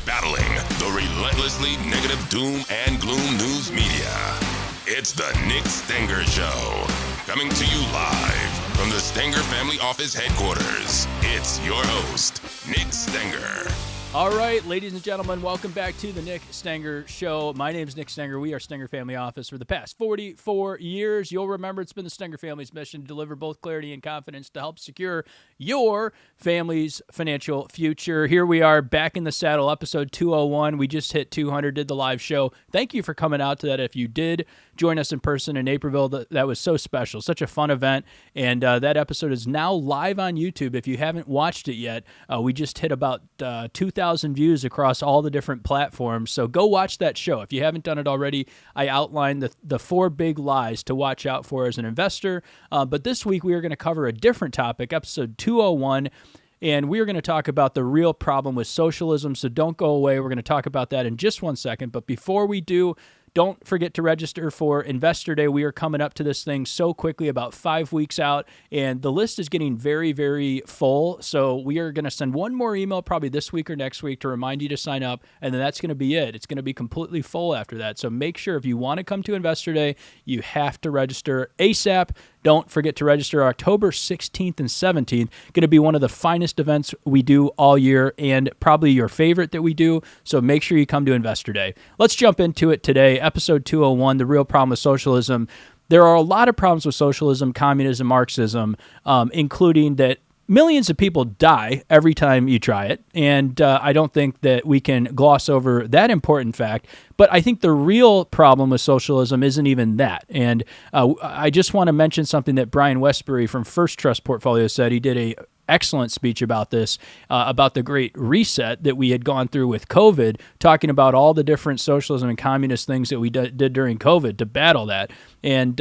battling the relentlessly negative doom and gloom news media. It's the Nick Stenger Show, coming to you live from the Stenger Family Office headquarters. It's your host, Nick Stenger. All right, ladies and gentlemen, welcome back to the Nick Stenger Show. My name is Nick Stenger. We are Stenger Family Office for the past 44 years. You'll remember it's been the Stenger family's mission to deliver both clarity and confidence to help secure your family's financial future. Here we are back in the saddle, episode 201. We just hit 200, did the live show. Thank you for coming out to that. If you did join us in person in Naperville, that was so special, such a fun event. And that episode is now live on YouTube. If you haven't watched it yet, we just hit about 2,000 views across all the different platforms. So go watch that show. If you haven't done it already, I outlined the 4 big lies to watch out for as an investor. But this week we are going to cover a different topic, episode 201. And we are going to talk about the real problem with socialism. So don't go away. We're going to talk about that in just one second. But before we do, don't forget to register for Investor Day. We are coming up to this thing so quickly, about 5 weeks out, and the list is getting very, very full. So we are going to send one more email probably this week or next week to remind you to sign up, and then that's going to be it. It's going to be completely full after that. So make sure if you want to come to Investor Day, you have to register ASAP. Don't forget to register October 16th and 17th. Going to be one of the finest events we do all year and probably your favorite that we do. So make sure you come to Investor Day. Let's jump into it today. Episode 201, the real problem with socialism. There are a lot of problems with socialism, communism, Marxism, including that millions of people die every time you try it, and I don't think that we can gloss over that important fact. But I think the real problem with socialism isn't even that. And I just want to mention something that Brian Westbury from First Trust Portfolio said. He did a excellent speech about this, about the Great Reset that we had gone through with COVID, talking about all the different socialism and communist things that we did during COVID to battle that. And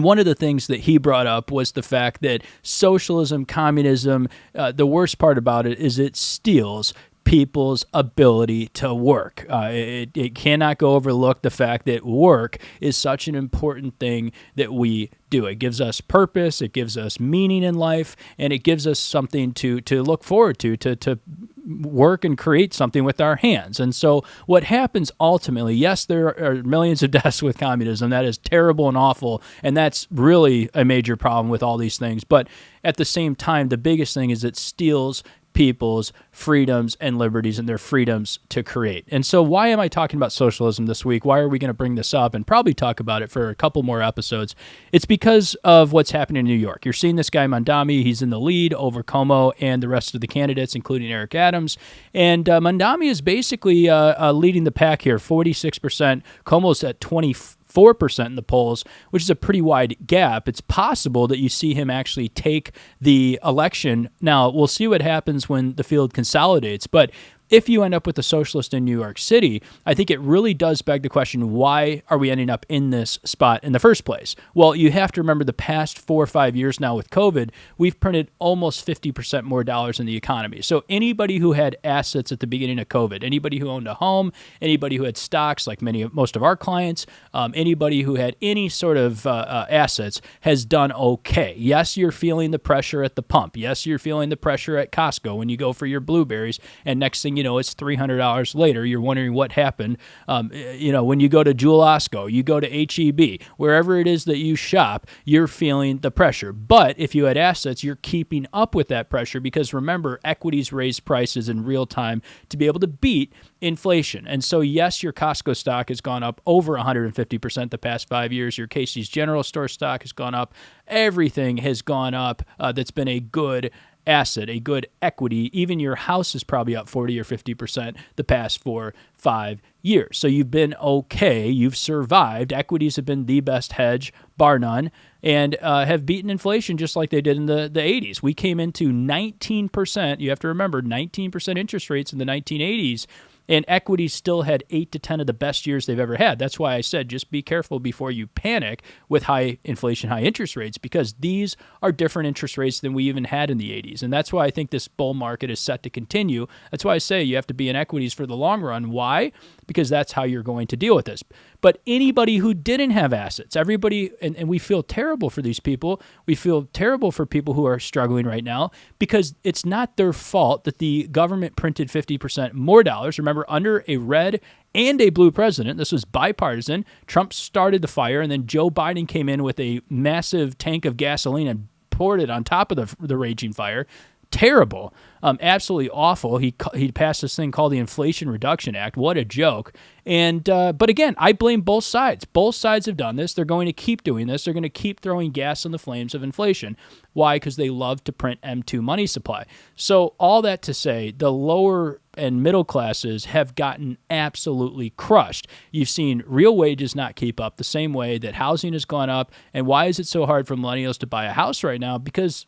one of the things that he brought up was the fact that socialism, communism, the worst part about it is it steals people's ability to work. It cannot go overlooked the fact that work is such an important thing that we do. It gives us purpose, it gives us meaning in life, and it gives us something to look forward to work and create something with our hands. And so what happens ultimately, yes, there are millions of deaths with communism. That is terrible and awful, and that's really a major problem with all these things. But at the same time, the biggest thing is it steals people's freedoms and liberties and their freedoms to create. And so why am I talking about socialism this week? Why are we going to bring this up and probably talk about it for a couple more episodes? It's because of what's happening in New York. You're seeing this guy, Mondami. He's in the lead over Cuomo and the rest of the candidates, including Eric Adams. And Mondami is basically leading the pack here, 46%. Cuomo's at 24% in the polls, which is a pretty wide gap. It's possible that you see him actually take the election. Now, we'll see what happens when the field consolidates, but if you end up with a socialist in New York City, I think it really does beg the question, why are we ending up in this spot in the first place? Well, you have to remember the past 4 or 5 years now with COVID, we've printed almost 50% more dollars in the economy. So anybody who had assets at the beginning of COVID, anybody who owned a home, anybody who had stocks like most of our clients, anybody who had any sort of assets has done okay. Yes, you're feeling the pressure at the pump. Yes, you're feeling the pressure at Costco when you go for your blueberries, and next thing you know, it's $300 later. You're wondering what happened. When you go to Jewel Osco, you go to HEB, wherever it is that you shop, you're feeling the pressure. But if you had assets, you're keeping up with that pressure because remember, equities raise prices in real time to be able to beat inflation. And so, yes, your Costco stock has gone up over 150% the past 5 years. Your Casey's General Store stock has gone up. Everything has gone up that's been a good asset, a good equity. Even your house is probably up 40 or 50% the past 4 or 5 years. So you've been okay. You've survived. Equities have been the best hedge, bar none, and have beaten inflation just like they did in the 80s. We came into 19%. You have to remember 19% interest rates in the 1980s. And equities still had 8 to 10 of the best years they've ever had. That's why I said just be careful before you panic with high inflation, high interest rates, because these are different interest rates than we even had in the 80s. And that's why I think this bull market is set to continue. That's why I say you have to be in equities for the long run. Why? Because that's how you're going to deal with this. But anybody who didn't have assets, everybody, and we feel terrible for these people. We feel terrible for people who are struggling right now because it's not their fault that the government printed 50% more dollars. Remember, under a red and a blue president, this was bipartisan. Trump started the fire, and then Joe Biden came in with a massive tank of gasoline and poured it on top of the raging fire. Terrible, absolutely awful. He passed this thing called the Inflation Reduction Act. What a joke. And but again, I blame both sides. Both sides have done this. They're going to keep doing this. They're going to keep throwing gas on the flames of inflation. Why? Because they love to print M2 money supply. So all that to say, the lower and middle classes have gotten absolutely crushed. You've seen real wages not keep up the same way that housing has gone up. And why is it so hard for millennials to buy a house right now? Because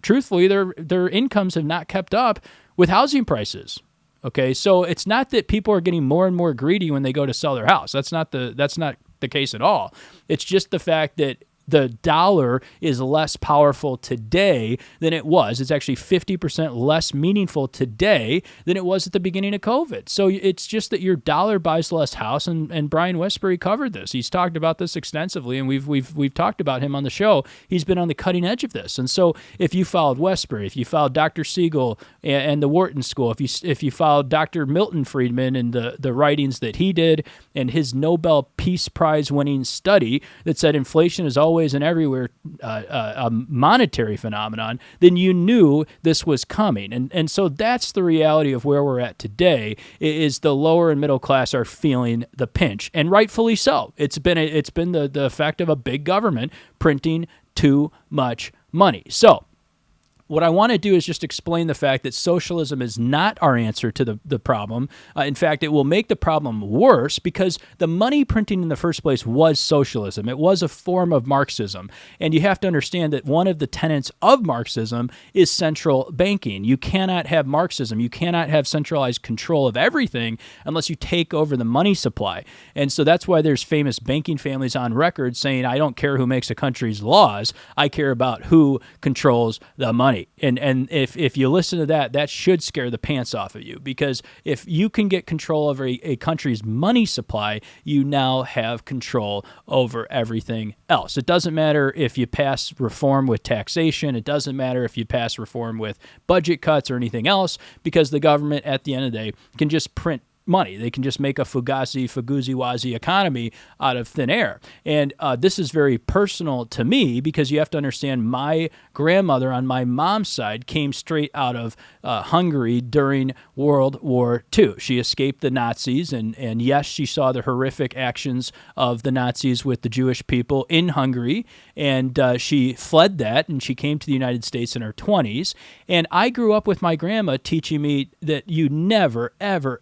truthfully, their incomes have not kept up with housing prices. Okay, so it's not that people are getting more and more greedy when they go to sell their house. That's not the case at all. It's just the fact that the dollar is less powerful today than it was. It's actually 50% less meaningful today than it was at the beginning of COVID. So it's just that your dollar buys less house, and Brian Westbury covered this. He's talked about this extensively, and we've talked about him on the show. He's been on the cutting edge of this. And so if you followed Westbury, if you followed Dr. Siegel and the Wharton School, if you followed Dr. Milton Friedman and the writings that he did and his Nobel Peace Prize winning study that said inflation is always and everywhere a monetary phenomenon, then you knew this was coming. And so that's the reality of where we're at today, is the lower and middle class are feeling the pinch, and rightfully so. It's been the effect of a big government printing too much money. So what I want to do is just explain the fact that socialism is not our answer to the problem. In fact, it will make the problem worse because the money printing in the first place was socialism. It was a form of Marxism. And you have to understand that one of the tenets of Marxism is central banking. You cannot have Marxism. You cannot have centralized control of everything unless you take over the money supply. And so that's why there's famous banking families on record saying, I don't care who makes a country's laws. I care about who controls the money. And if you listen to that should scare the pants off of you, because if you can get control over a country's money supply, you now have control over everything else. It doesn't matter if you pass reform with taxation. It doesn't matter if you pass reform with budget cuts or anything else, because the government at the end of the day can just print money. They can just make a fugazi-wazi economy out of thin air. And this is very personal to me, because you have to understand my grandmother on my mom's side came straight out of Hungary during World War II. She escaped the Nazis, and yes, she saw the horrific actions of the Nazis with the Jewish people in Hungary, and she fled that, and she came to the United States in her 20s. And I grew up with my grandma teaching me that you never, ever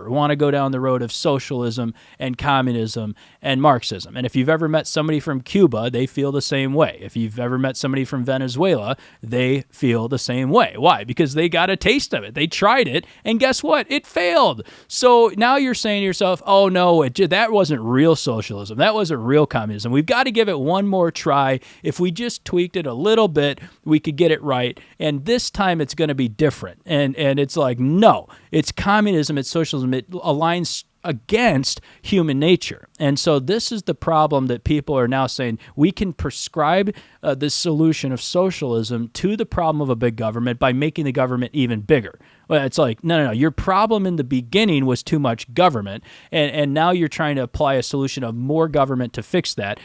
want to go down the road of socialism and communism and Marxism. And if you've ever met somebody from Cuba, they feel the same way. If you've ever met somebody from Venezuela, they feel the same way. Why? Because they got a taste of it. They tried it, and guess what? It failed. So now you're saying to yourself, oh no, that wasn't real socialism. That wasn't real communism. We've got to give it one more try. If we just tweaked it a little bit, we could get it right. And this time it's going to be different. And it's like, no, it's communism, it's socialism. It aligns against human nature. And so this is the problem that people are now saying. We can prescribe this solution of socialism to the problem of a big government by making the government even bigger. Well, it's like, no. Your problem in the beginning was too much government, and now you're trying to apply a solution of more government to fix that.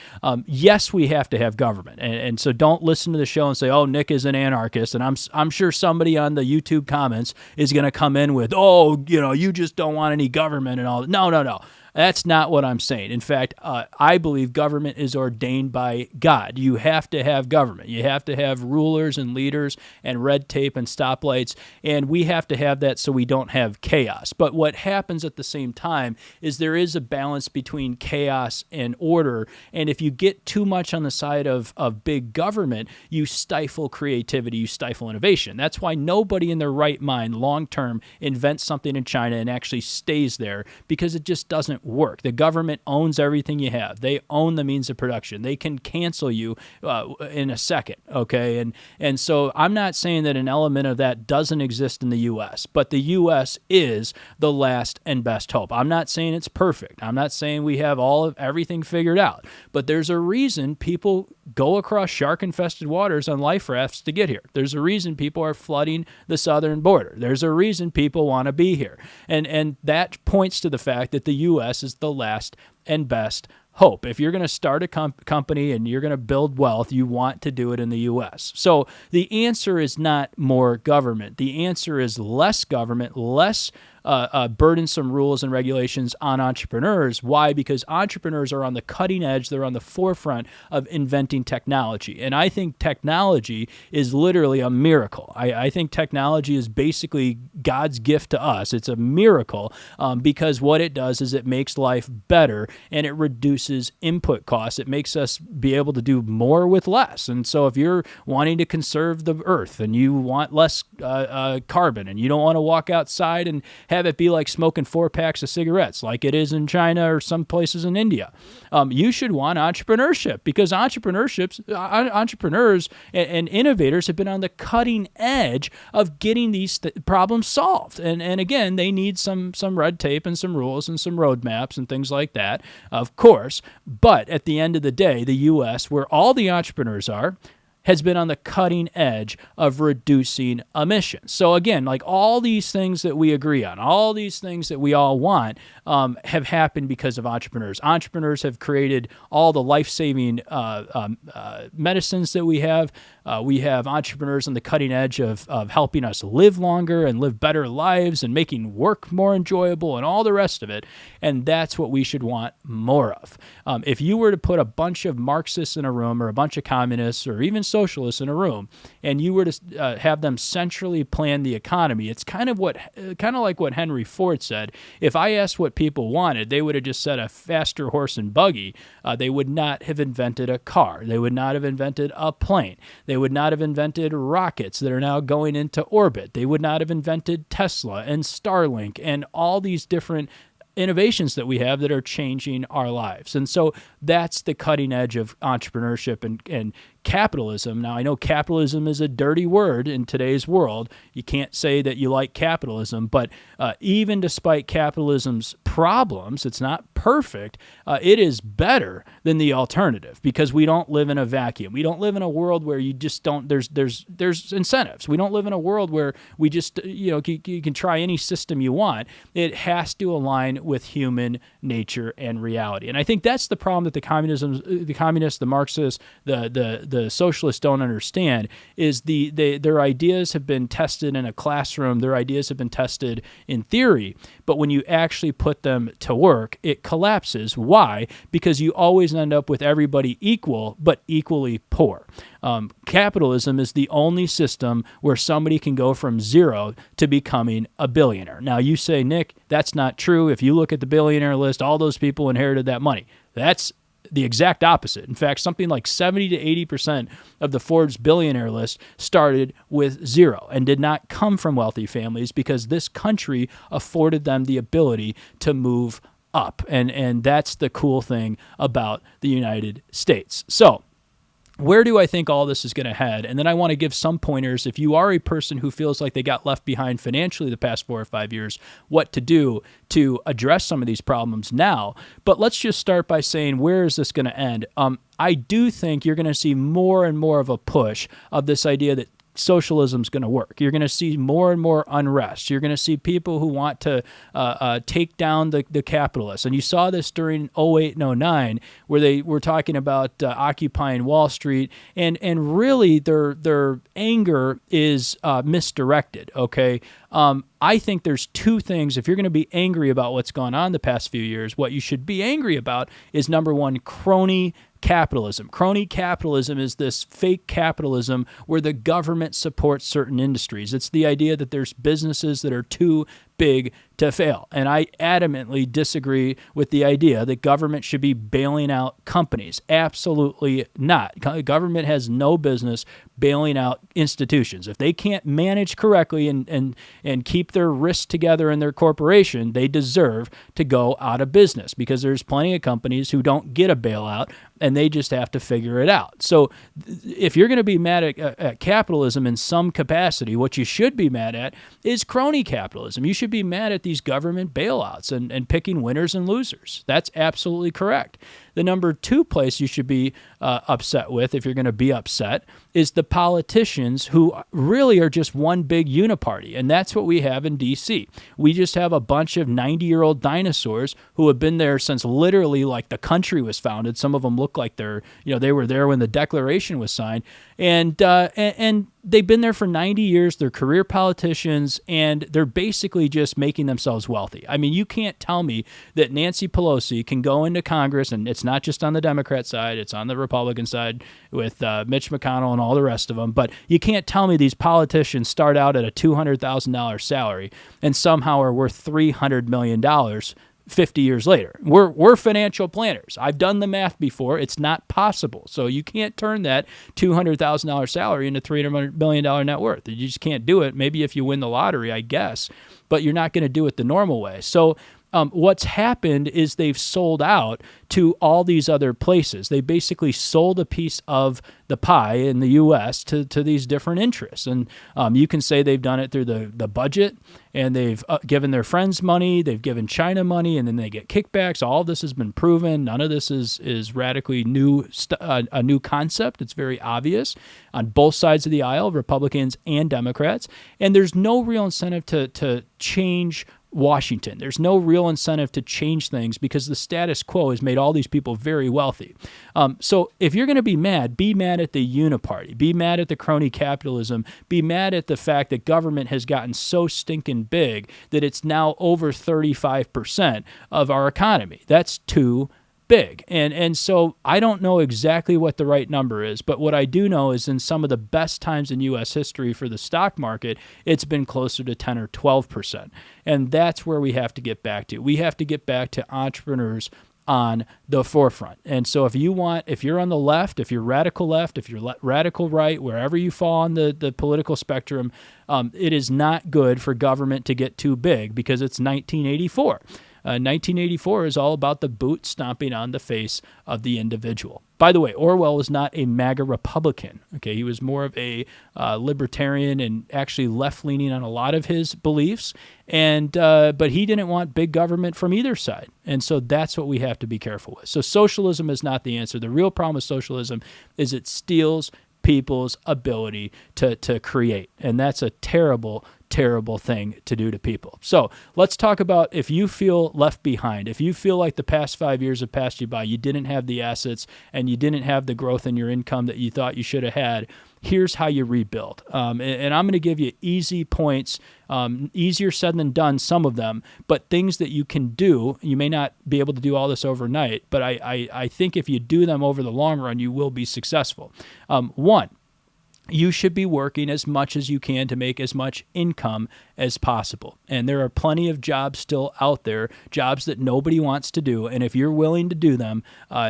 Yes, we have to have government, and so don't listen to the show and say, oh, Nick is an anarchist, and I'm sure somebody on the YouTube comments is going to come in with, oh, you just don't want any government and all. No. That's not what I'm saying. In fact, I believe government is ordained by God. You have to have government. You have to have rulers and leaders and red tape and stoplights, and we have to have that so we don't have chaos. But what happens at the same time is there is a balance between chaos and order, and if you get too much on the side of big government, you stifle creativity, you stifle innovation. That's why nobody in their right mind long-term invents something in China and actually stays there, because it just doesn't work. The government owns everything you have. They own the means of production. They can cancel you in a second, okay? And so I'm not saying that an element of that doesn't exist in the U.S., but the U.S. is the last and best hope. I'm not saying it's perfect. I'm not saying we have all of everything figured out, but there's a reason people go across shark-infested waters on life rafts to get here. There's a reason people are flooding the southern border. There's a reason people want to be here. And that points to the fact that the U.S. is the last and best hope. If you're going to start a company and you're going to build wealth, you want to do it in the U.S. So the answer is not more government. The answer is less government, less burdensome rules and regulations on entrepreneurs. Why? Because entrepreneurs are on the cutting edge. They're on the forefront of inventing technology. And I think technology is literally a miracle. I think technology is basically God's gift to us. It's a miracle because what it does is it makes life better and it reduces input costs. It makes us be able to do more with less. And so if you're wanting to conserve the earth and you want less carbon and you don't want to walk outside and have it be like smoking 4 packs of cigarettes like it is in China or some places in India. You should want entrepreneurship, because entrepreneurs and innovators have been on the cutting edge of getting these problems solved. And again, they need some red tape and some rules and some roadmaps and things like that, of course. But at the end of the day, the U.S., where all the entrepreneurs are, has been on the cutting edge of reducing emissions. So again, like all these things that we agree on, all these things that we all want have happened because of entrepreneurs. Entrepreneurs have created all the life-saving medicines that we have. We have entrepreneurs on the cutting edge of helping us live longer and live better lives and making work more enjoyable and all the rest of it. And that's what we should want more of. If you were to put a bunch of Marxists in a room or a bunch of communists or even socialists in a room, and you were to have them centrally plan the economy, it's kind of like what Henry Ford said. If I asked what people wanted, they would have just said a faster horse and buggy. They would not have invented a car. They would not have invented a plane. They would not have invented rockets that are now going into orbit. They would not have invented Tesla and Starlink and all these different innovations that we have that are changing our lives. And so that's the cutting edge of entrepreneurship and capitalism. Now, I know capitalism is a dirty word in today's world. You can't say that you like capitalism, but even despite capitalism's problems, it's not perfect. It is better than the alternative because we don't live in a vacuum. We don't live in a world where you just don't, there's incentives. We don't live in a world where we just, you can try any system you want. It has to align with human nature and reality. And I think that's the problem that the communists, the Marxists, the socialists don't understand is their ideas have been tested in a classroom. Their ideas have been tested in theory. But when you actually put them to work, it collapses. Why? Because you always end up with everybody equal, but equally poor. Capitalism is the only system where somebody can go from zero to becoming a billionaire. Now, you say, Nick, that's not true. If you look at the billionaire list, all those people inherited that money. That's the exact opposite. In fact, something like 70 to 80% of the Forbes billionaire list started with zero and did not come from wealthy families because this country afforded them the ability to move up. And that's the cool thing about the United States. So, where do I think all this is going to head? And then I want to give some pointers if you are a person who feels like they got left behind financially the past 4 or 5 years, what to do to address some of these problems now. But let's just start by saying, where is this going to end? I do think you're going to see more and more of a push of this idea that socialism's going to work. You're going to see more and more unrest. You're going to see people who want to take down the capitalists. And you saw this during 08 and 09, where they were talking about occupying Wall Street, and really their anger is misdirected, okay? I think there's two things. If you're going to be angry about what's gone on the past few years, what you should be angry about is, number one, crony capitalism. Crony capitalism is this fake capitalism where the government supports certain industries. It's the idea that there's businesses that are too big to fail. And I adamantly disagree with the idea that government should be bailing out companies. Absolutely not. Government has no business bailing out institutions. If they can't manage correctly and keep their risks together in their corporation, they deserve to go out of business, because there's plenty of companies who don't get a bailout and they just have to figure it out. So if you're going to be mad at capitalism in some capacity, what you should be mad at is crony capitalism. You should be mad at these government bailouts and picking winners and losers. That's absolutely correct. The number two place you should be upset with, if you're going to be upset, is the politicians who really are just one big uniparty. And that's what we have in D.C. We just have a bunch of 90-year-old dinosaurs who have been there since literally like the country was founded. Some of them look like they were there when the Declaration was signed. And they've been there for 90 years. They're career politicians, and they're basically just making themselves wealthy. I mean, you can't tell me that Nancy Pelosi can go into Congress, and it's not just on the Democrat side, it's on the Republican side with Mitch McConnell and all the rest of them, but you can't tell me these politicians start out at a $200,000 salary and somehow are worth $300 million 50 years later. We're financial planners. I've done the math before. It's not possible. So you can't turn that $200,000 salary into $300 million net worth. You just can't do it. Maybe if you win the lottery, I guess, but you're not going to do it the normal way. So what's happened is they've sold out to all these other places. They basically sold a piece of the pie in the U.S. to these different interests. And you can say they've done it through the budget, and they've given their friends money, they've given China money, and then they get kickbacks. All of this has been proven. None of this is radically new, a new concept. It's very obvious on both sides of the aisle, Republicans and Democrats. And there's no real incentive to change Washington. There's no real incentive to change things because the status quo has made all these people very wealthy. So if you're going to be mad at the uniparty, be mad at the crony capitalism, be mad at the fact that government has gotten so stinking big that it's now over 35% of our economy. That's too big. And so I don't know exactly what the right number is, but what I do know is in some of the best times in U.S. history for the stock market, it's been closer to 10 or 12%. And that's where we have to get back to. We have to get back to entrepreneurs on the forefront. And so if you're on the left, if you're radical left, if you're radical right, wherever you fall on the political spectrum, it is not good for government to get too big because it's 1984. 1984 is all about the boot stomping on the face of the individual. By the way, Orwell was not a MAGA Republican. Okay, he was more of a libertarian and actually left-leaning on a lot of his beliefs. And but he didn't want big government from either side. And so that's what we have to be careful with. So socialism is not the answer. The real problem with socialism is it steals people's ability to create. And that's a terrible thing to do to people. So let's talk about if you feel left behind, if you feel like the past 5 years have passed you by, you didn't have the assets and you didn't have the growth in your income that you thought you should have had, here's how you rebuild. And I'm going to give you easy points, easier said than done, some of them, but things that you can do. You may not be able to do all this overnight, but I think if you do them over the long run, you will be successful. One, you should be working as much as you can to make as much income as possible. And there are plenty of jobs still out there, jobs that nobody wants to do. And if you're willing to do them,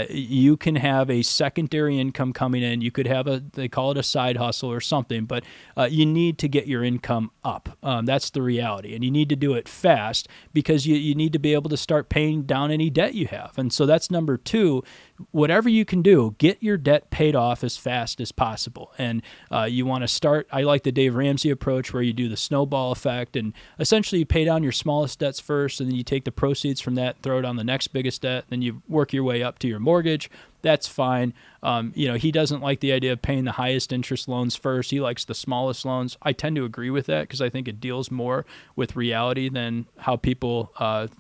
you can have a secondary income coming in. You could have they call it a side hustle or something, but you need to get your income up. That's the reality. And you need to do it fast because you need to be able to start paying down any debt you have. And so that's number two. Whatever you can do, get your debt paid off as fast as possible. And you want to start, I like the Dave Ramsey approach where you do the snowball effect, and essentially you pay down your smallest debts first, and then you take the proceeds from that, throw it on the next biggest debt, then you work your way up to your mortgage, that's fine. He doesn't like the idea of paying the highest interest loans first. He likes the smallest loans. I tend to agree with that because I think it deals more with reality than how people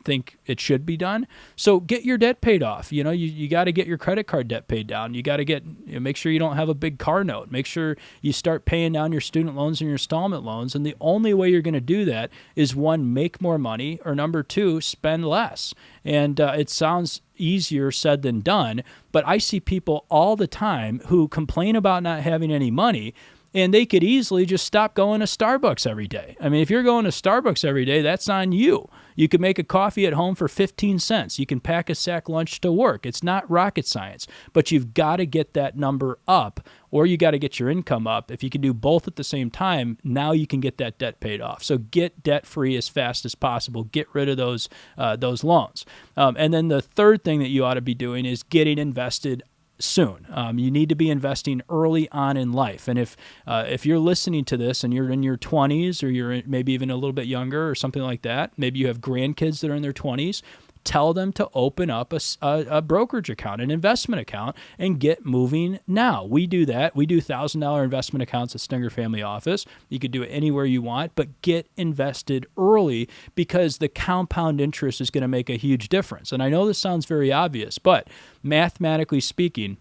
think it should be done. So get your debt paid off. You got to get your credit card debt paid down. You got to make sure you don't have a big car note. Make sure you start paying down your student loans and your installment loans. And the only way you're going to do that is, one, make more money, or number two, spend less. And it sounds easier said than done, but I see people all the time who complain about not having any money, and they could easily just stop going to Starbucks every day. I mean, if you're going to Starbucks every day, that's on you. You can make a coffee at home for 15 cents. You can pack a sack lunch to work. It's not rocket science, but you've got to get that number up, or you got to get your income up. If you can do both at the same time, now you can get that debt paid off. So get debt free as fast as possible. Get rid of those loans. And then the third thing that you ought to be doing is getting invested soon. You need to be investing early on in life. And if you're listening to this and you're in your 20s, or you're maybe even a little bit younger or something like that, maybe you have grandkids that are in their 20s, tell them to open up a brokerage account, an investment account, and get moving now. We do that. We do $1,000 investment accounts at Stenger Family Office. You could do it anywhere you want, but get invested early, because the compound interest is going to make a huge difference. And I know this sounds very obvious, but mathematically speaking,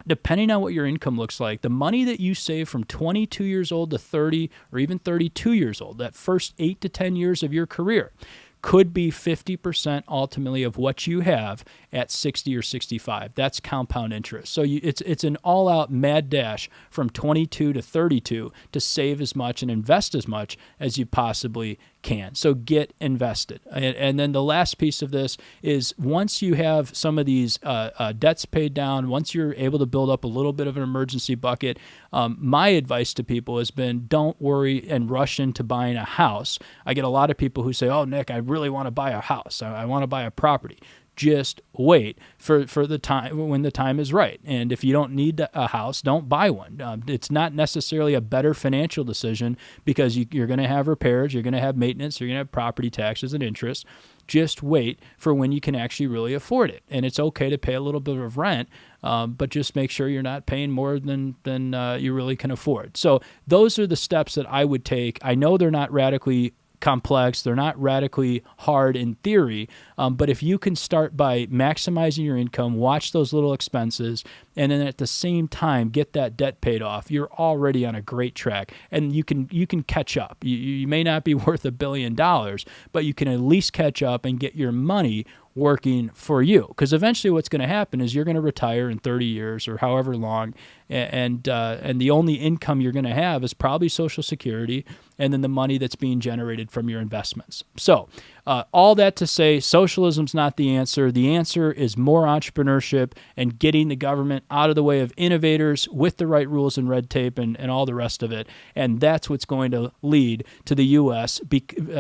depending on what your income looks like, the money that you save from 22 years old to 30 or even 32 years old, that first 8 to 10 years of your career, could be 50% ultimately of what you have at 60 or 65. That's compound interest. So it's an all-out mad dash from 22 to 32 to save as much and invest as much as you possibly can. So get invested. And then the last piece of this is, once you have some of these debts paid down, once you're able to build up a little bit of an emergency bucket, my advice to people has been, don't worry and rush into buying a house. I get a lot of people who say, oh, Nick, I really want to buy a house. I want to buy a property. Just wait for the time when the time is right. And if you don't need a house, don't buy one. It's not necessarily a better financial decision, because you're going to have repairs, you're going to have maintenance, you're going to have property taxes and interest. Just wait for when you can actually really afford it. And it's okay to pay a little bit of rent, but just make sure you're not paying more than you really can afford. So those are the steps that I would take. I know they're not radically complex. They're not radically hard in theory, but if you can start by maximizing your income, watch those little expenses, and then at the same time get that debt paid off, you're already on a great track, and you can catch up. You may not be worth $1 billion, but you can at least catch up and get your money working for you, because eventually what's going to happen is you're going to retire in 30 years or however long, and the only income you're going to have is probably Social Security and then the money that's being generated from your investments. So all that to say, socialism's not the answer. The answer is more entrepreneurship and getting the government out of the way of innovators with the right rules and red tape and all the rest of it. And that's what's going to lead to the U.S.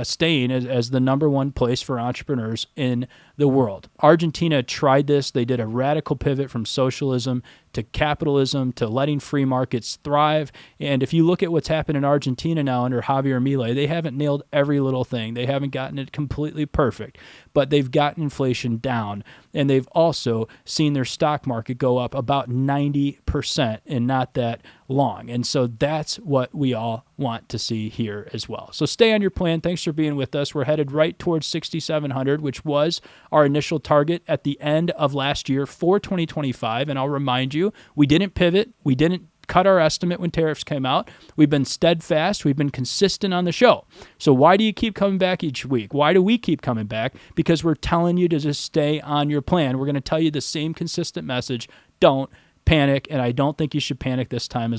Staying as the number one place for entrepreneurs in the world. Argentina tried this. They did a radical pivot from socialism to capitalism, to letting free markets thrive. And if you look at what's happened in Argentina now under Javier Milei, they haven't nailed every little thing. They haven't gotten it completely perfect, but they've gotten inflation down, and they've also seen their stock market go up about 90% in not that long. And so that's what we all want to see here as well. So stay on your plan. Thanks for being with us. We're headed right towards 6,700, which was our initial target at the end of last year for 2025. And I'll remind you, we didn't pivot. We didn't cut our estimate when tariffs came out. We've been steadfast. We've been consistent on the show. So why do you keep coming back each week? Why do we keep coming back? Because we're telling you to just stay on your plan. We're going to tell you the same consistent message. Don't panic, and I don't think you should panic this time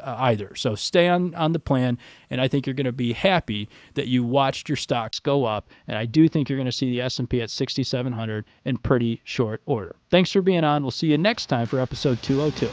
either. So stay on the plan, and I think you're going to be happy that you watched your stocks go up, and I do think you're going to see the S&P at 6,700 in pretty short order. Thanks for being on. We'll see you next time for episode 202.